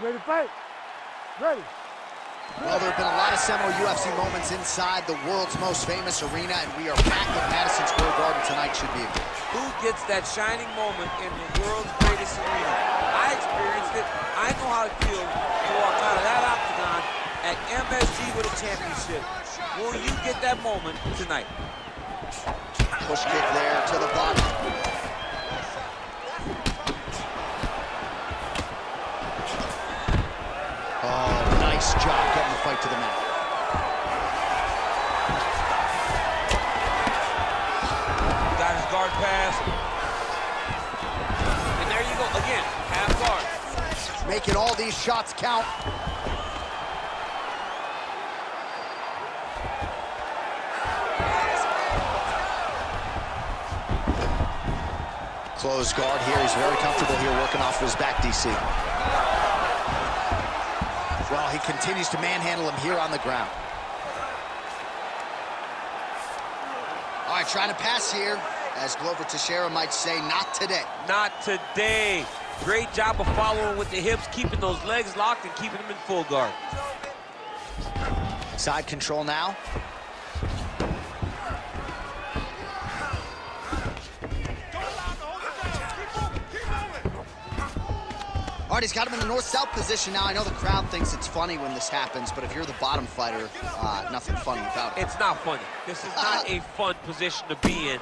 Ready to fight? Ready. Well, there have been a lot of seminal UFC moments inside the world's most famous arena, and we are back at Madison Square Garden tonight. Should be a good. Who gets that shining moment in the world's greatest arena? I experienced it. I know how it feels to walk out of that octagon at MSG with a championship. Will you get that moment tonight? Push kick there to the bottom. Oh, nice job getting the fight to the mat. Got his guard pass. And there you go, again, half guard. Making all these shots count. Closed guard here. He's very comfortable here working off of his back, DC. Well, he continues to manhandle him here on the ground. All right, trying to pass here. As Glover Teixeira might say, not today. Not today. Great job of following with the hips, keeping those legs locked and keeping them in full guard. Side control now. All right, he's got him in the north-south position now. I know the crowd thinks it's funny when this happens, but if you're the bottom fighter, nothing funny about it. It's not funny. This is not a fun position to be in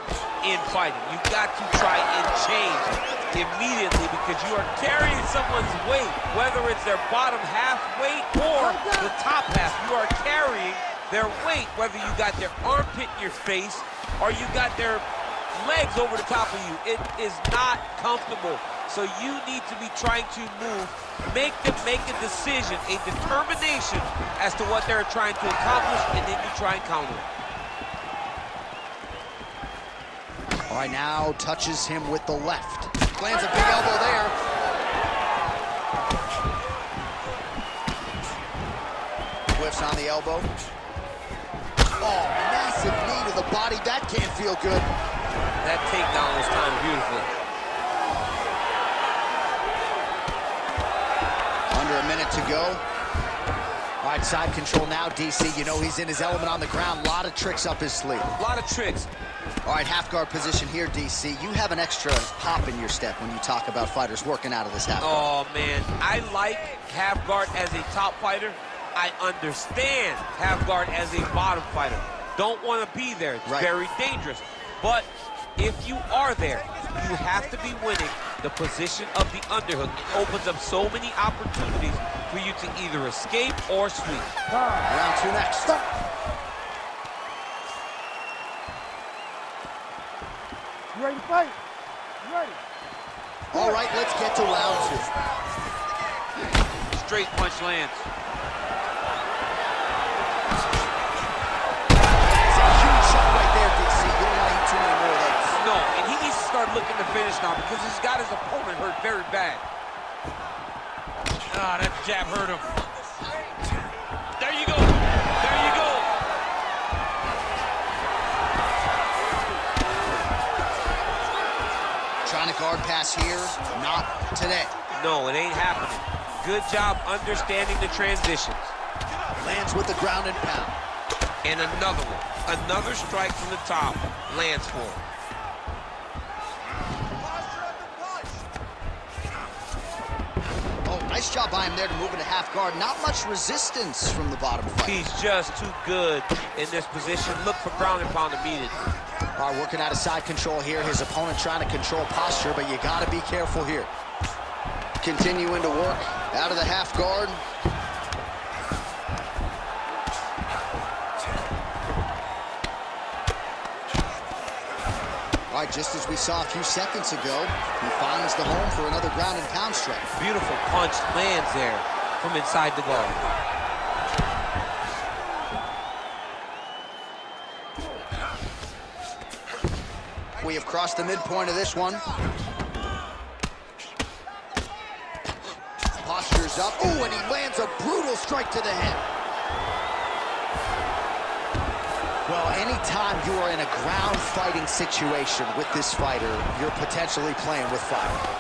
fighting. You got to try and change immediately because you are carrying someone's weight, whether it's their bottom half weight or the top half. You are carrying their weight, whether you got their armpit in your face or you got their legs over the top of you. It is not comfortable. So you need to be trying to move, make them make a decision, a determination as to what they're trying to accomplish, and then you try and counter it. All right, now touches him with the left. Lands a big elbow there. Whiffs on the elbow. Oh, massive knee to the body. That can't feel good. That takedown was timed beautifully. Under a minute to go. All right, side control now, DC. You know he's in his element on the ground. A lot of tricks up his sleeve. A lot of tricks. All right, half guard position here, DC. You have an extra pop in your step when you talk about fighters working out of this half guard. Oh, man. I like half guard as a top fighter. I understand half guard as a bottom fighter. Don't want to be there. It's very dangerous. But if you are there, you have to be winning the position of the underhook. It opens up so many opportunities for you to either escape or sweep. Round two next. You ready to fight? You ready? All right, let's get to round two. Straight punch lands. That's a huge shot right there, DC. You don't want to eat too many more of those. No, and he needs to start looking to finish now because he's got his opponent hurt very bad. Ah, that jab hurt him. There you go. There you go. Trying to guard pass here. Not today. No, it ain't happening. Good job understanding the transitions. Lands with the ground and pound. And another one. Another strike from the top lands for him. Nice job by him there to move into half guard. Not much resistance from the bottom fighter. He's just too good in this position. Look for ground and pound immediately. All right, working out of side control here. His opponent trying to control posture, but you got to be careful here. Continuing to work out of the half guard. All right, just as we saw a few seconds ago, he finds the home for another ground and pound strike. Beautiful punch lands there from inside the guard. We have crossed the midpoint of this one. Posture's up. Oh, and he lands a brutal strike to the head. Well, anytime you are in a ground fighting situation with this fighter, you're potentially playing with fire.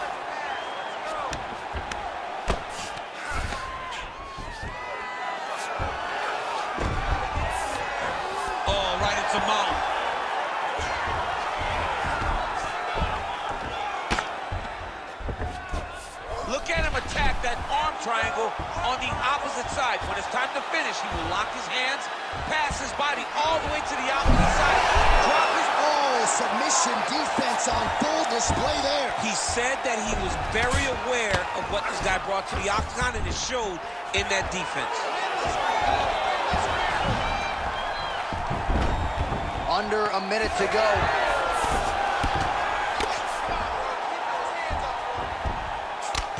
triangle on the opposite side. When it's time to finish, he will lock his hands, pass his body all the way to the opposite side, drop his... Oh, submission defense on full display there. He said that he was very aware of what this guy brought to the octagon, and it showed in that defense. Under a minute to go.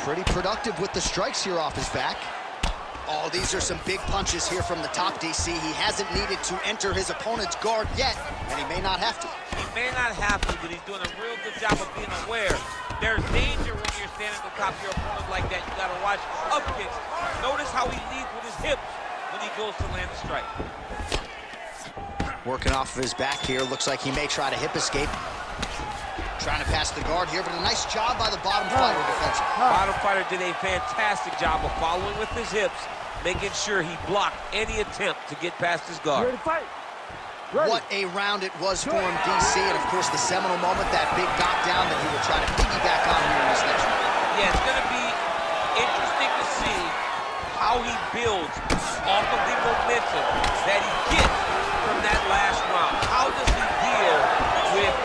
Pretty productive with the strikes here off his back. Oh, these are some big punches here from the top, DC. He hasn't needed to enter his opponent's guard yet, and he may not have to. He may not have to, but he's doing a real good job of being aware. There's danger when you're standing on top of your opponent like that. You gotta watch up kicks. Notice how he leads with his hips when he goes to land a strike. Working off of his back here. Looks like he may try to hip escape. Trying to pass the guard here, but a nice job by the bottom fighter defensive. Bottom fighter did a fantastic job of following with his hips, making sure he blocked any attempt to get past his guard. Ready to fight. Ready. What a round it was for him, DC, and of course the seminal moment, that big knockdown that he will try to piggyback on here in this next round. Yeah, it's going to be interesting to see how he builds off of the momentum that he gets from that last round. How does he deal with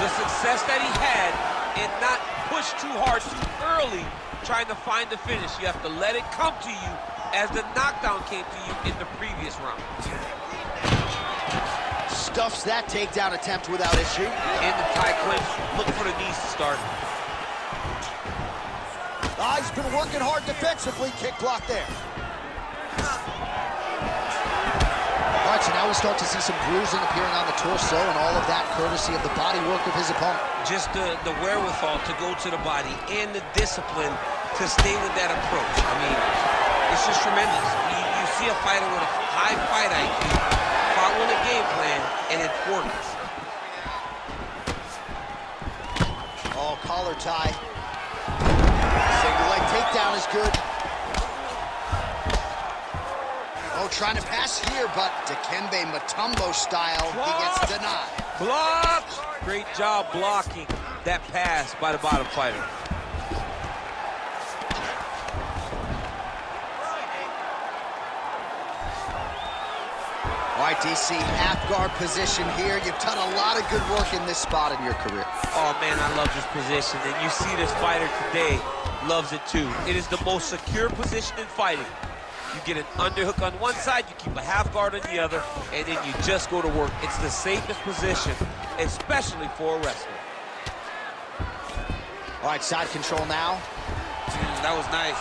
the success that he had and not push too hard too early trying to find the finish? You have to let it come to you as the knockdown came to you in the previous round. Stuffs that takedown attempt without issue. In the tie clinch, look for the knees to start. He's been working hard defensively. Kick block there. All right, so now we start to see some bruising appearing on the torso, and all of that courtesy of the body work of his opponent. Just the wherewithal to go to the body and the discipline to stay with that approach. I mean, it's just tremendous. You see a fighter with a high fight IQ, following a game plan, and it works. Oh, collar tie. Single leg takedown is good. Oh, trying to pass here, but Dikembe Mutombo style, he gets denied. Block! Great job blocking that pass by the bottom fighter. All right, DC, half guard position here. You've done a lot of good work in this spot in your career. Oh, man, I love this position. And you see this fighter today loves it, too. It is the most secure position in fighting. You get an underhook on one side, you keep a half guard on the other, and then you just go to work. It's the safest position, especially for a wrestler. All right, side control now. That was nice.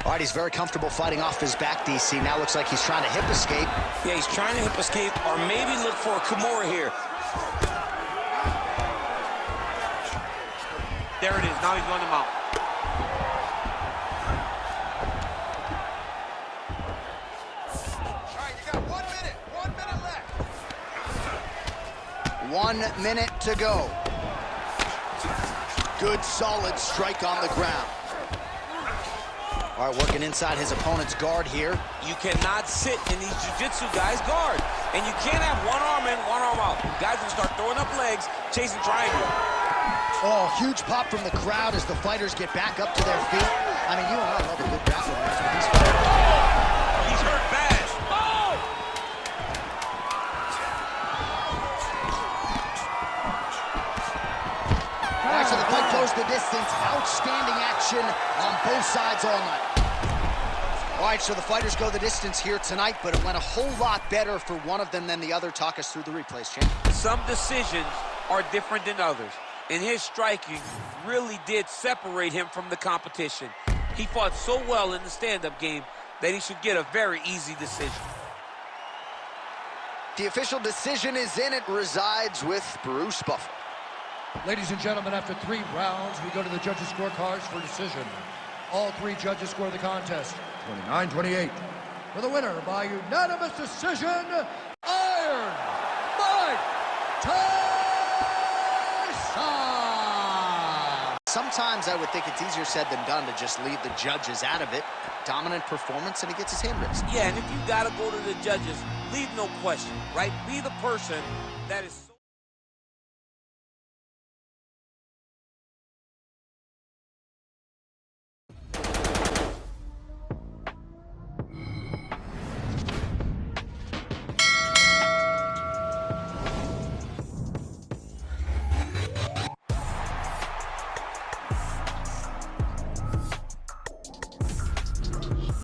All right, he's very comfortable fighting off his back, DC. Now looks like he's trying to hip escape. Yeah, he's trying to hip escape or maybe look for a Kimura here. There it is. Now he's going to mount. All right, you got 1 minute. 1 minute left. 1 minute to go. Good, solid strike on the ground. All right, working inside his opponent's guard here. You cannot sit in these jiu-jitsu guys' guard. And you can't have one arm in, one arm out. Guys will start throwing up legs, chasing triangle. Oh, huge pop from the crowd as the fighters get back up to their feet. I mean, you and I love a good grappling match with these fighters. He's hurt bad. Oh! All right, so the fight goes the distance. Outstanding action on both sides all night. All right, so the fighters go the distance here tonight, but it went a whole lot better for one of them than the other. Talk us through the replays, champ. Some decisions are different than others, and his striking really did separate him from the competition. He fought so well in the stand-up game that he should get a very easy decision. The official decision is in. It resides with Bruce Buffer. Ladies and gentlemen, after 3 rounds, we go to the judges' scorecards for decision. All 3 judges score the contest 29-28. For the winner by unanimous decision, Iron Mike Tyson! sometimes I would think it's easier said than done to just leave the judges out of it. Dominant performance, and he gets his hand raised. Yeah, and if you got to go to the judges, leave no question, right? Be the person that is so